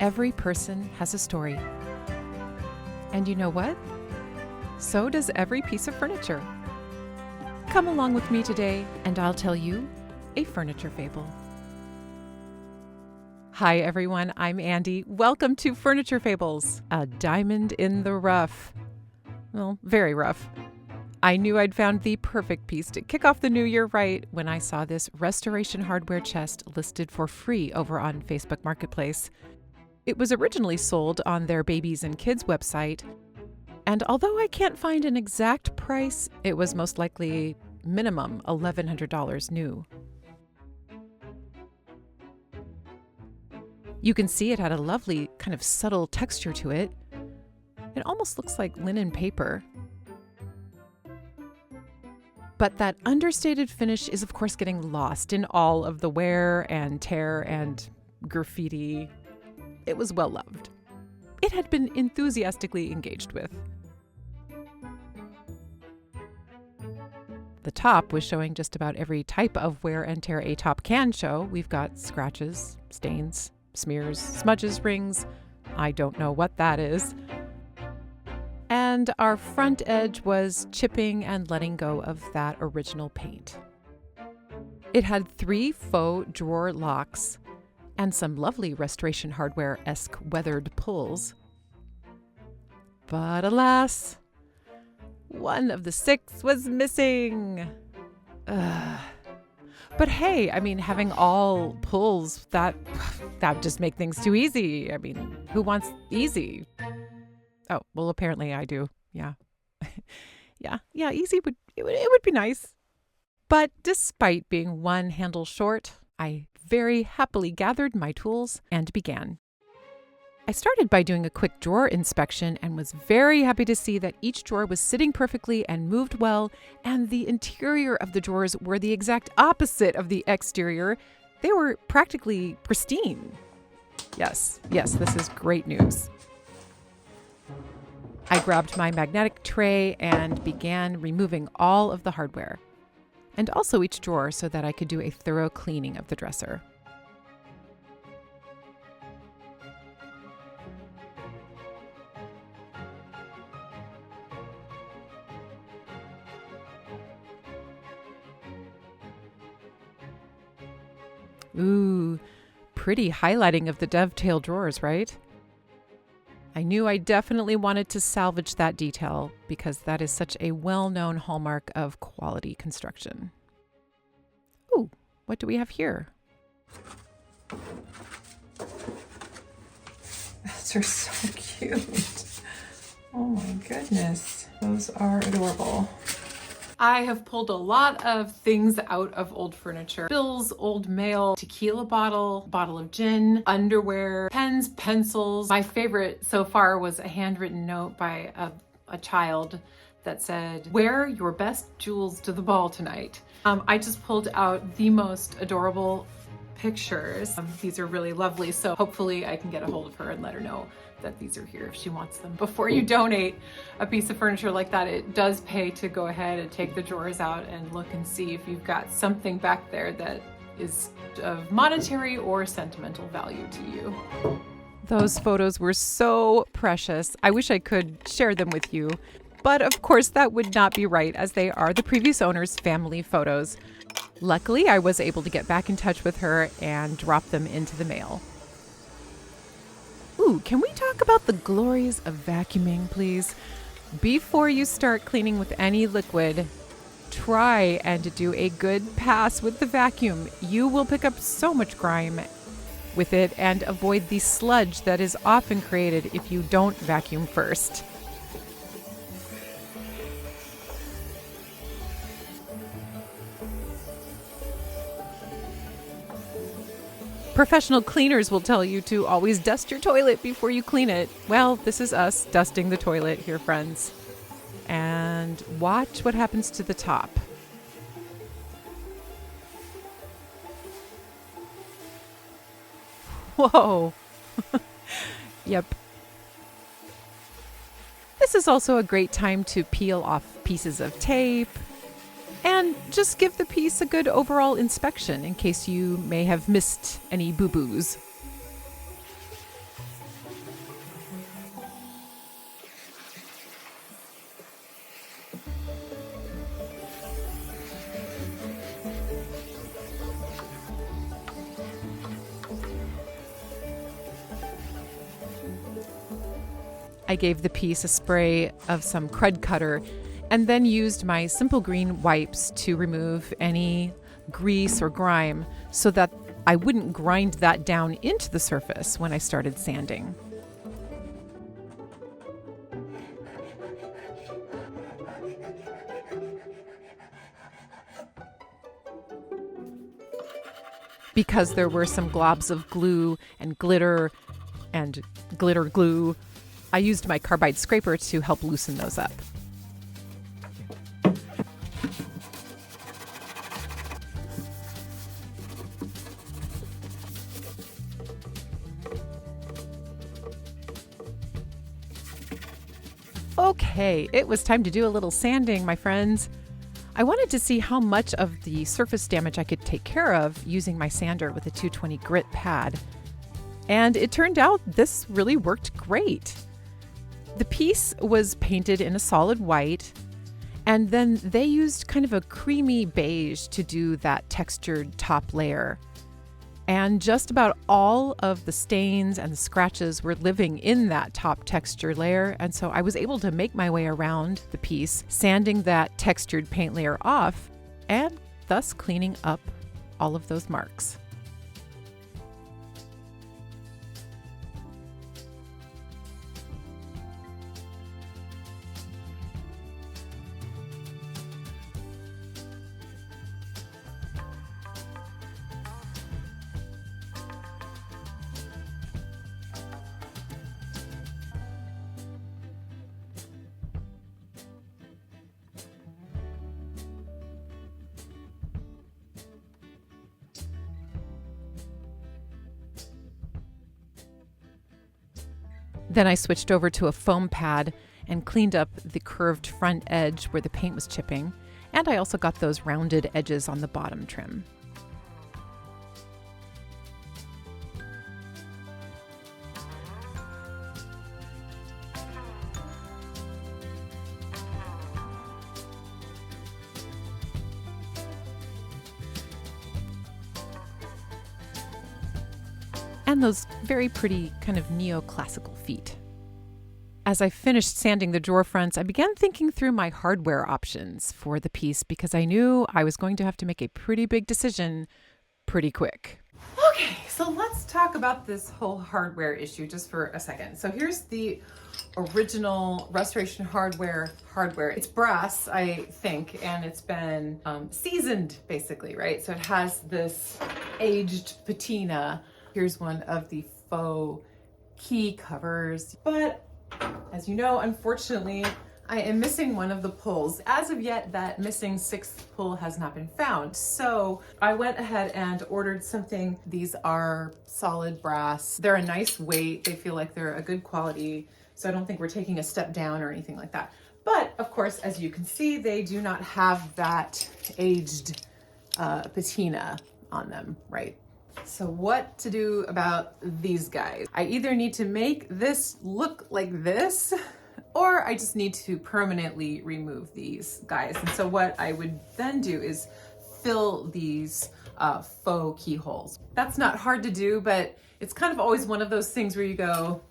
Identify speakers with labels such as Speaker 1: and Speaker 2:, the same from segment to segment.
Speaker 1: Every person has a story. And you know what? So does every piece of furniture. Come along with me today, and I'll tell you a furniture fable. Hi everyone, I'm Andy. Welcome to Furniture Fables, a diamond in the rough. Well, very rough. I knew I'd found the perfect piece to kick off the new year right when I saw this restoration hardware chest listed for free over on Facebook Marketplace. It was originally sold on their babies and kids website, and although I can't find an exact price, it was most likely minimum $1,100 new. You can see it had a lovely kind of subtle texture to it. It almost looks like linen paper. But that understated finish is of course getting lost in all of the wear and tear and graffiti. It was well loved. It had been enthusiastically engaged with. The top was showing just about every type of wear and tear a top can show. We've got scratches, stains, smears, smudges, rings. I don't know what that is. And our front edge was chipping and letting go of that original paint. It had 3 faux drawer locks and some lovely restoration hardware-esque weathered pulls. But alas, one of the 6 was missing. But hey, I mean, having all pulls, that would just make things too easy. I mean, who wants easy? Oh, well, apparently I do. Yeah. yeah, easy would be nice. But despite being one handle short, I very happily gathered my tools and began. I started by doing a quick drawer inspection and was very happy to see that each drawer was sitting perfectly and moved well, and the interior of the drawers were the exact opposite of the exterior. They were practically pristine. Yes, this is great news. I grabbed my magnetic tray and began removing all of the hardware, and also each drawer so that I could do a thorough cleaning of the dresser. Ooh, pretty highlighting of the dovetail drawers, right? I knew I definitely wanted to salvage that detail because that is such a well-known hallmark of quality construction. Ooh, what do we have here?
Speaker 2: Those are so cute. Oh my goodness. Those are adorable.
Speaker 1: I have pulled a lot of things out of old furniture. Bills, old mail, tequila bottle of gin, underwear, pens, pencils. My favorite so far was a handwritten note by a child that said, "Wear your best jewels to the ball tonight." I just pulled out the most adorable pictures. These are really lovely, so hopefully I can get a hold of her and let her know that these are here if she wants them. Before you donate a piece of furniture like that, it does pay to go ahead and take the drawers out and look and see if you've got something back there that is of monetary or sentimental value to you. Those photos were so precious. I wish I could share them with you, but of course that would not be right as they are the previous owner's family photos. Luckily, I was able to get back in touch with her and drop them into the mail. Ooh, can we talk about the glories of vacuuming, please? Before you start cleaning with any liquid, try and do a good pass with the vacuum. You will pick up so much grime with it and avoid the sludge that is often created if you don't vacuum first. Professional cleaners will tell you to always dust your toilet before you clean it. Well, this is us dusting the toilet here, friends. And watch what happens to the top. Whoa. Yep. This is also a great time to peel off pieces of tape and just give the piece a good overall inspection in case you may have missed any boo-boos. I gave the piece a spray of some Krud Kutter and then used my simple green wipes to remove any grease or grime so that I wouldn't grind that down into the surface when I started sanding. Because there were some globs of glue and glitter glue, I used my carbide scraper to help loosen those up. Okay, it was time to do a little sanding, my friends. I wanted to see how much of the surface damage I could take care of using my sander with a 220 grit pad. And it turned out this really worked great. The piece was painted in a solid white, and then they used kind of a creamy beige to do that textured top layer. And just about all of the stains and the scratches were living in that top texture layer, and so I was able to make my way around the piece, sanding that textured paint layer off, and thus cleaning up all of those marks. Then I switched over to a foam pad and cleaned up the curved front edge where the paint was chipping, and I also got those rounded edges on the bottom trim. And those very pretty kind of neoclassical feet. As I finished sanding the drawer fronts, I began thinking through my hardware options for the piece because I knew I was going to have to make a pretty big decision pretty quick. Okay, so let's talk about this whole hardware issue just for a second. So here's the original restoration hardware. It's brass, I think, and it's been seasoned basically, right? So it has this aged patina. Here's one of the faux key covers, but as you know, unfortunately, I am missing one of the pulls. As of yet, that missing sixth pull has not been found. So I went ahead and ordered something. These are solid brass. They're a nice weight. They feel like they're a good quality. So I don't think we're taking a step down or anything like that. But of course, as you can see, they do not have that aged patina on them, right? So what to do about these guys? I either need to make this look like this, or I just need to permanently remove these guys. And so what I would then do is fill these faux keyholes. That's not hard to do, but it's kind of always one of those things where you go,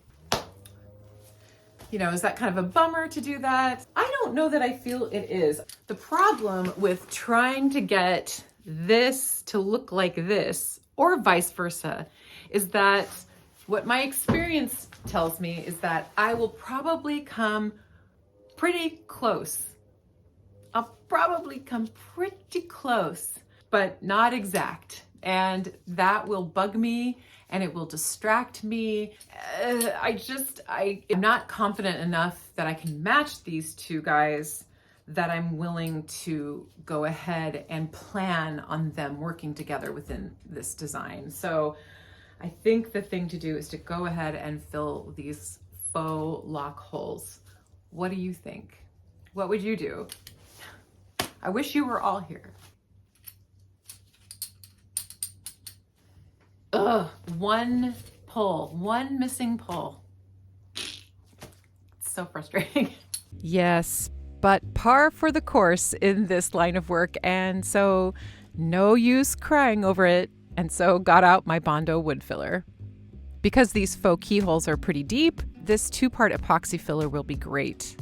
Speaker 1: you know, is that kind of a bummer to do that? I don't know that I feel it is. The problem with trying to get this to look like this, or vice versa, is that what my experience tells me is that I will probably come pretty close. I'll probably come pretty close, but not exact. And that will bug me and it will distract me. I am not confident enough that I can match these two guys that I'm willing to go ahead and plan on them working together within this design. So I think the thing to do is to go ahead and fill these faux lock holes. What do you think? What would you do? I wish you were all here. Ugh, one pull, one missing pull. It's so frustrating. Yes, but par for the course in this line of work, and so no use crying over it, and so got out my Bondo wood filler. Because these faux keyholes are pretty deep, this 2-part epoxy filler will be great.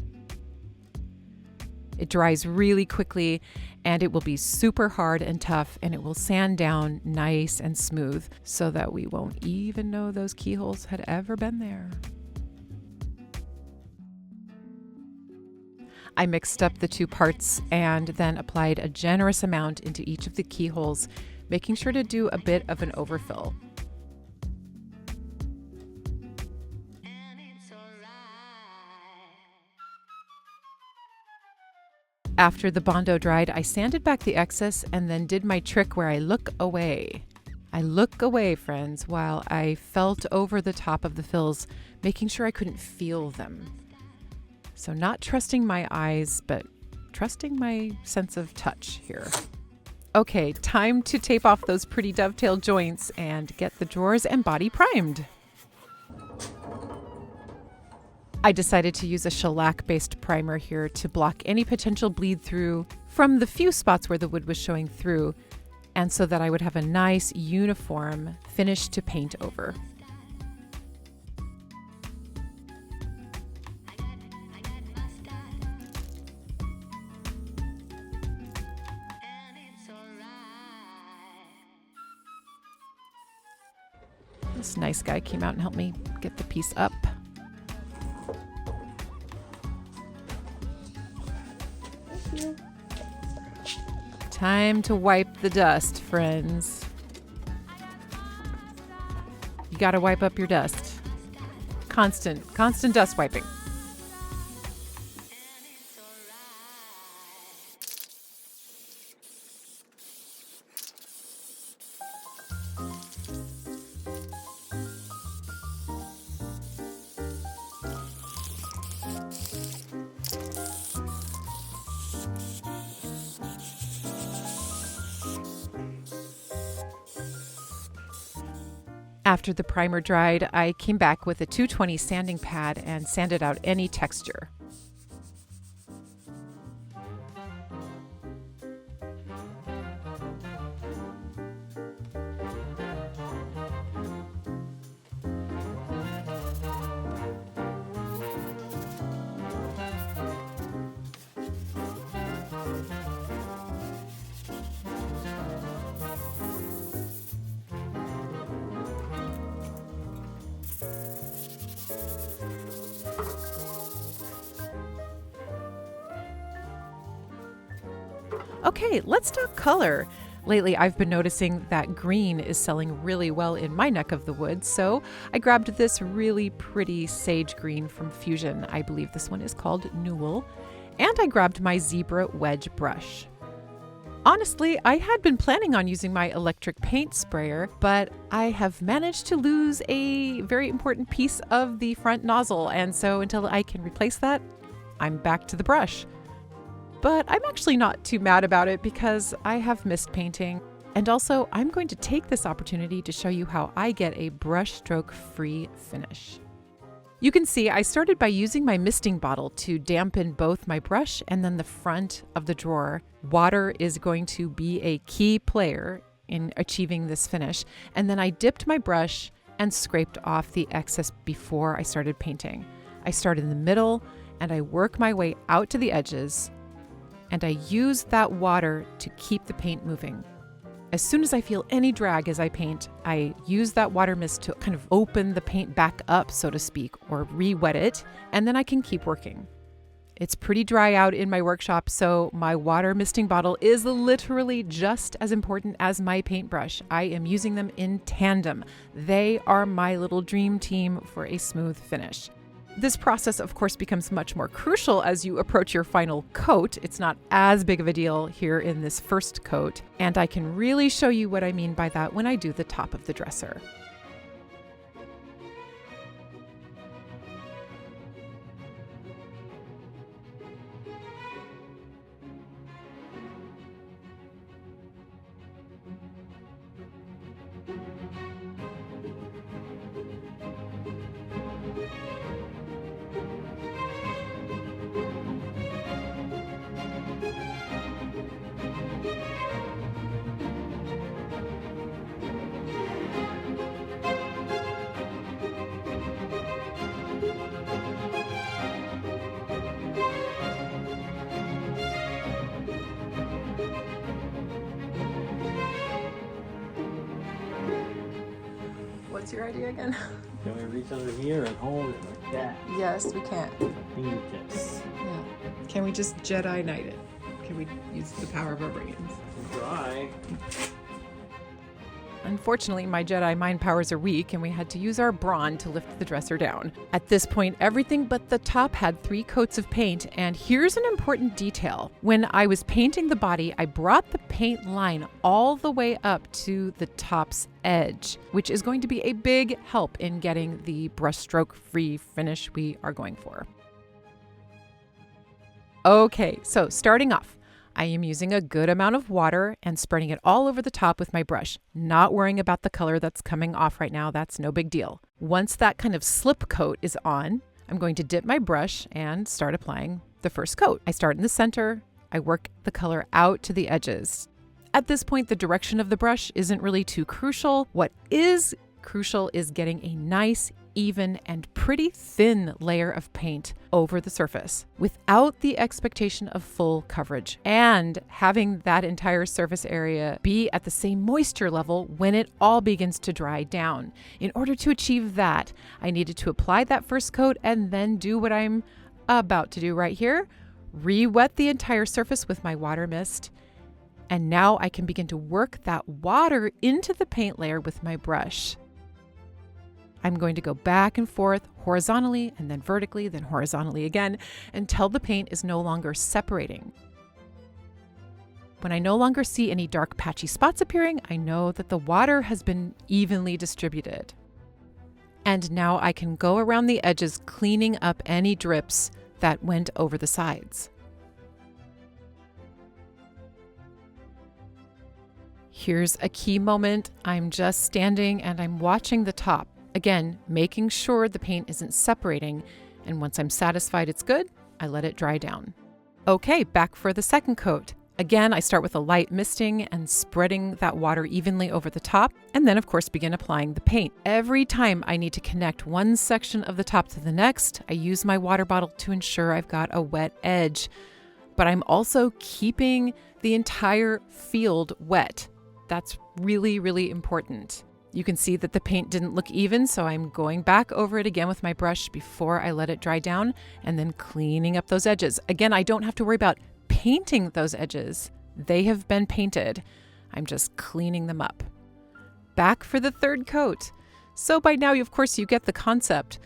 Speaker 1: It dries really quickly and it will be super hard and tough, and it will sand down nice and smooth so that we won't even know those keyholes had ever been there. I mixed up the 2 parts and then applied a generous amount into each of the keyholes, making sure to do a bit of an overfill. After the Bondo dried, I sanded back the excess and then did my trick where I look away. I look away, friends, while I felt over the top of the fills, making sure I couldn't feel them. So not trusting my eyes, but trusting my sense of touch here. Okay, time to tape off those pretty dovetail joints and get the drawers and body primed. I decided to use a shellac-based primer here to block any potential bleed through from the few spots where the wood was showing through, and so that I would have a nice uniform finish to paint over. This nice guy came out and helped me get the piece up. Time to wipe the dust, friends. You gotta wipe up your dust. Constant dust wiping. After the primer dried, I came back with a 220 sanding pad and sanded out any texture. Okay, let's talk color. Lately, I've been noticing that green is selling really well in my neck of the woods, so I grabbed this really pretty sage green from Fusion. I believe this one is called Newell. And I grabbed my Zibra Wedge brush. Honestly, I had been planning on using my electric paint sprayer, but I have managed to lose a very important piece of the front nozzle, and so until I can replace that, I'm back to the brush. But I'm actually not too mad about it because I have missed painting. And also, I'm going to take this opportunity to show you how I get a brush stroke free finish. You can see I started by using my misting bottle to dampen both my brush and then the front of the drawer. Water is going to be a key player in achieving this finish. And then I dipped my brush and scraped off the excess before I started painting. I start in the middle and I work my way out to the edges, and I use that water to keep the paint moving. As soon as I feel any drag as I paint, I use that water mist to kind of open the paint back up, so to speak, or re-wet it, and then I can keep working. It's pretty dry out in my workshop, so my water misting bottle is literally just as important as my paintbrush. I am using them in tandem. They are my little dream team for a smooth finish. This process, of course, becomes much more crucial as you approach your final coat. It's not as big of a deal here in this first coat, and I can really show you what I mean by that when I do the top of the dresser.
Speaker 2: What's your idea again?
Speaker 3: Can we reach under here and hold it like that?
Speaker 2: Yes, we can.
Speaker 3: Fingertips.
Speaker 2: Yeah. Can we just Jedi Knight it? Can we use the power of our brains?
Speaker 3: Try.
Speaker 1: Unfortunately, my Jedi mind powers are weak and we had to use our brawn to lift the dresser down. At this point, everything but the top had 3 coats of paint, and here's an important detail. When I was painting the body, I brought the paint line all the way up to the top's edge, which is going to be a big help in getting the brushstroke-free finish we are going for. Okay, so starting off, I am using a good amount of water and spreading it all over the top with my brush, not worrying about the color that's coming off right now. That's no big deal. Once that kind of slip coat is on, I'm going to dip my brush and start applying the first coat. I start in the center. I work the color out to the edges. At this point, the direction of the brush isn't really too crucial. What is crucial is getting a nice, even, and pretty thin layer of paint over the surface without the expectation of full coverage, and having that entire surface area be at the same moisture level when it all begins to dry down. In order to achieve that, I needed to apply that first coat and then do what I'm about to do right here, re-wet the entire surface with my water mist. And now I can begin to work that water into the paint layer with my brush. I'm going to go back and forth horizontally and then vertically, then horizontally again, until the paint is no longer separating. When I no longer see any dark patchy spots appearing, I know that the water has been evenly distributed. And now I can go around the edges, cleaning up any drips that went over the sides. Here's a key moment. I'm just standing and I'm watching the top. Again, making sure the paint isn't separating, and once I'm satisfied it's good, I let it dry down. Okay, back for the second coat. Again, I start with a light misting and spreading that water evenly over the top, and then of course begin applying the paint. Every time I need to connect one section of the top to the next, I use my water bottle to ensure I've got a wet edge. But I'm also keeping the entire field wet. That's really, really important. You can see that the paint didn't look even, so I'm going back over it again with my brush before I let it dry down and then cleaning up those edges. Again, I don't have to worry about painting those edges. They have been painted. I'm just cleaning them up. Back for the third coat. So by now, of course, you get the concept.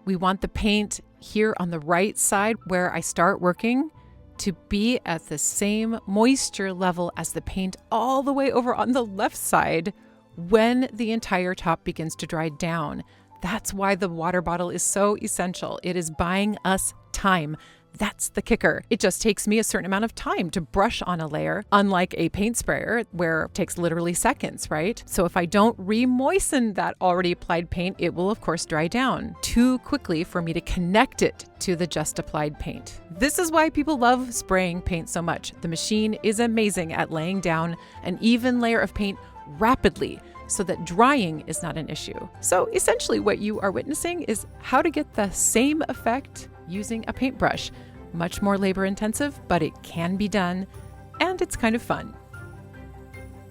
Speaker 1: We want the paint here on the right side where I start working to be at the same moisture level as the paint all the way over on the left side when the entire top begins to dry down. That's why the water bottle is so essential. It is buying us time. That's the kicker. It just takes me a certain amount of time to brush on a layer, unlike a paint sprayer where it takes literally seconds, right? So if I don't re-moisten that already applied paint, it will of course dry down too quickly for me to connect it to the just applied paint. This is why people love spraying paint so much. The machine is amazing at laying down an even layer of paint rapidly so that drying is not an issue. So essentially what you are witnessing is how to get the same effect using a paintbrush. Much more labor intensive, but it can be done, and it's kind of fun.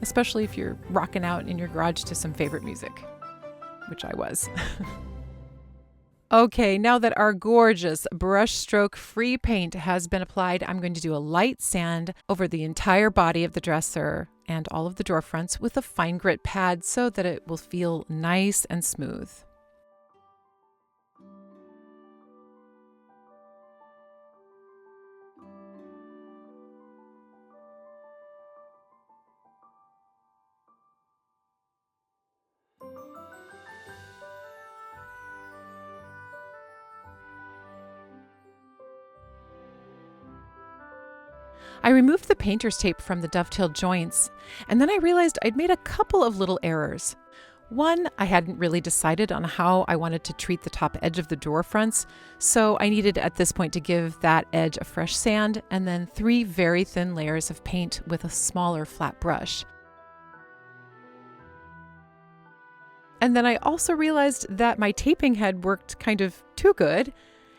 Speaker 1: Especially if you're rocking out in your garage to some favorite music, which I was. Okay, now that our gorgeous brushstroke free paint has been applied, I'm going to do a light sand over the entire body of the dresser and all of the drawer fronts with a fine grit pad so that it will feel nice and smooth. I removed the painter's tape from the dovetail joints, and then I realized I'd made a couple of little errors. One, I hadn't really decided on how I wanted to treat the top edge of the drawer fronts, so I needed at this point to give that edge a fresh sand, and then 3 very thin layers of paint with a smaller flat brush. And then I also realized that my taping had worked kind of too good,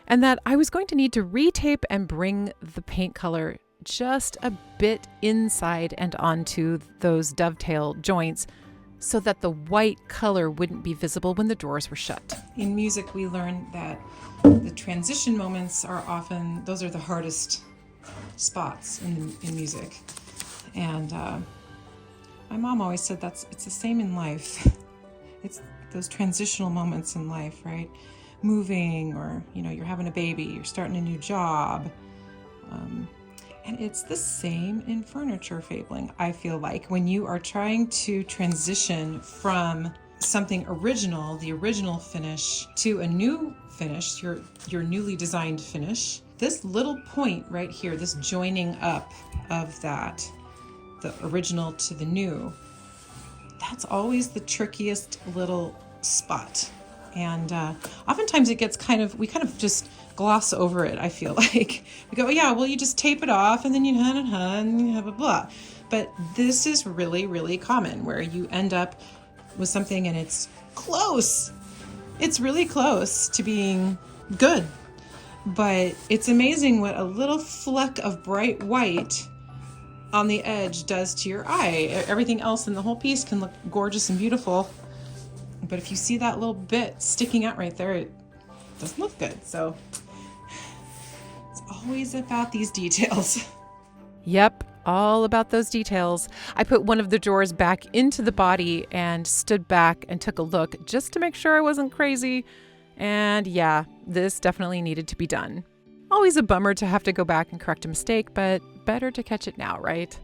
Speaker 1: and that I was going to need to retape and bring the paint color just a bit inside and onto those dovetail joints so that the white color wouldn't be visible when the drawers were shut.
Speaker 2: In music, we learned that the transition moments are often, those are the hardest spots in music. And my mom always said it's the same in life. It's those transitional moments in life, right? Moving, or, you're having a baby, you're starting a new job. And it's the same in furniture fabling, I feel like. When you are trying to transition from something original, the original finish, to a new finish, your newly designed finish, this little point right here, this joining up of that, the original to the new, that's always the trickiest little spot. And oftentimes it gets we kind of just gloss over it, I feel like. We go, yeah, well, you just tape it off and then you blah, blah, blah. But this is really, really common, where you end up with something and it's close. It's really close to being good. But it's amazing what a little fleck of bright white on the edge does to your eye. Everything else in the whole piece can look gorgeous and beautiful. But if you see that little bit sticking out right there, it doesn't look good. So it's always about these details.
Speaker 1: Yep, all about those details. I put one of the drawers back into the body and stood back and took a look just to make sure I wasn't crazy. And yeah, this definitely needed to be done. Always a bummer to have to go back and correct a mistake, but better to catch it now, right?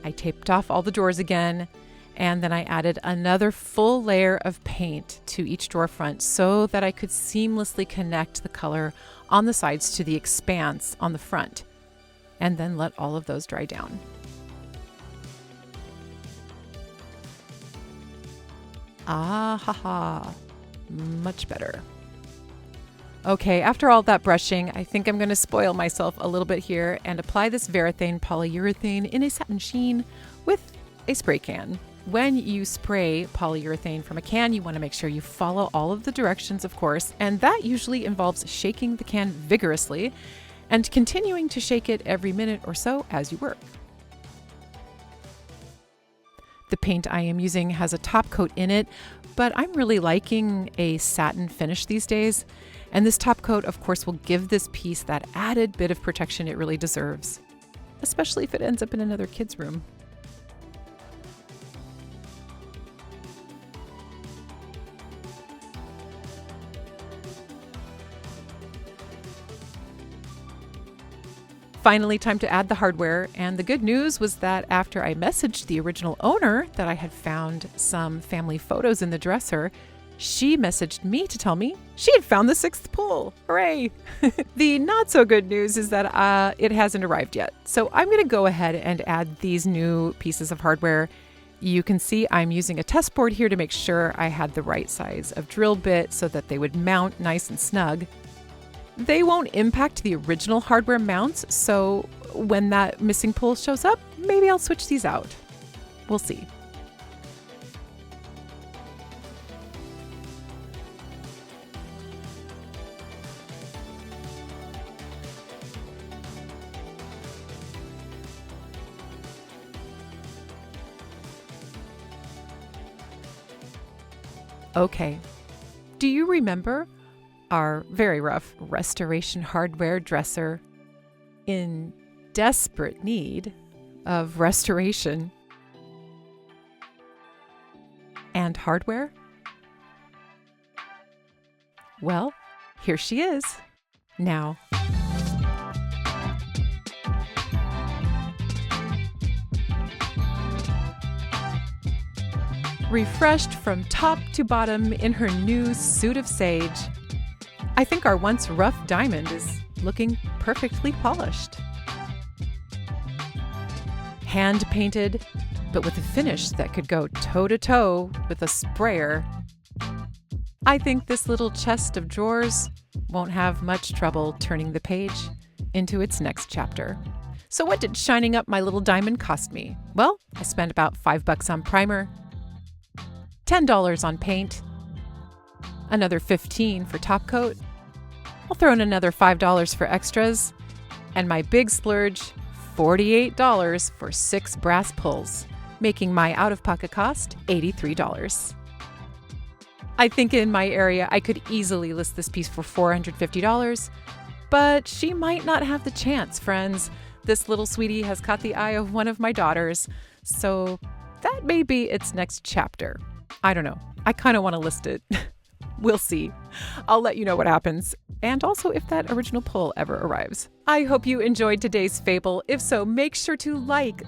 Speaker 1: I taped off all the drawers again, and then I added another full layer of paint to each drawer front so that I could seamlessly connect the color on the sides to the expanse on the front, and then let all of those dry down. Ah ha ha, much better. Okay, after all that brushing, I think I'm going to spoil myself a little bit here and apply this Varathane polyurethane in a satin sheen with a spray can. When you spray polyurethane from a can, you want to make sure you follow all of the directions, of course, and that usually involves shaking the can vigorously and continuing to shake it every minute or so as you work. The paint I am using has a top coat in it, but I'm really liking a satin finish these days. And this top coat, of course, will give this piece that added bit of protection it really deserves, especially if it ends up in another kid's room. Finally, time to add the hardware, and the good news was that after I messaged the original owner that I had found some family photos in the dresser, she messaged me to tell me she had found the sixth pull. Hooray! The not so good news is that it hasn't arrived yet. So I'm going to go ahead and add these new pieces of hardware. You can see I'm using a test board here to make sure I had the right size of drill bit so that they would mount nice and snug. They won't impact the original hardware mounts, so when that missing pull shows up, maybe I'll switch these out. We'll see. Okay, do you remember our very rough restoration hardware dresser in desperate need of restoration and hardware? Well, here she is now. Refreshed from top to bottom in her new suit of sage, I think our once rough diamond is looking perfectly polished. Hand painted, but with a finish that could go toe to toe with a sprayer. I think this little chest of drawers won't have much trouble turning the page into its next chapter. So what did shining up my little diamond cost me? Well, I spent about $5 on primer, $10 on paint, another $15 for top coat. I'll throw in another $5 for extras, And my big splurge, $48 for 6 brass pulls, making my out-of-pocket cost $83. I think in my area I could easily list this piece for $450, but she might not have the chance, friends. This little sweetie has caught the eye of one of my daughters, so that may be its next chapter. I don't know. I kind of want to list it. We'll see. I'll let you know what happens, and also if that original pull ever arrives. I hope you enjoyed today's fable. If so, make sure to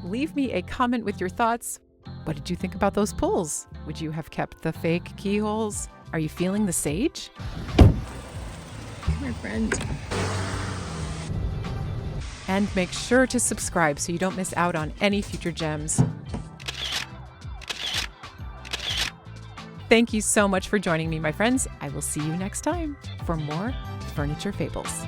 Speaker 1: leave me a comment with your thoughts. What did you think about those pulls? Would you have kept the fake keyholes? Are you feeling the sage? Come here, friend. And make sure to subscribe so you don't miss out on any future gems. Thank you so much for joining me, my friends. I will see you next time for more Furniture Fables.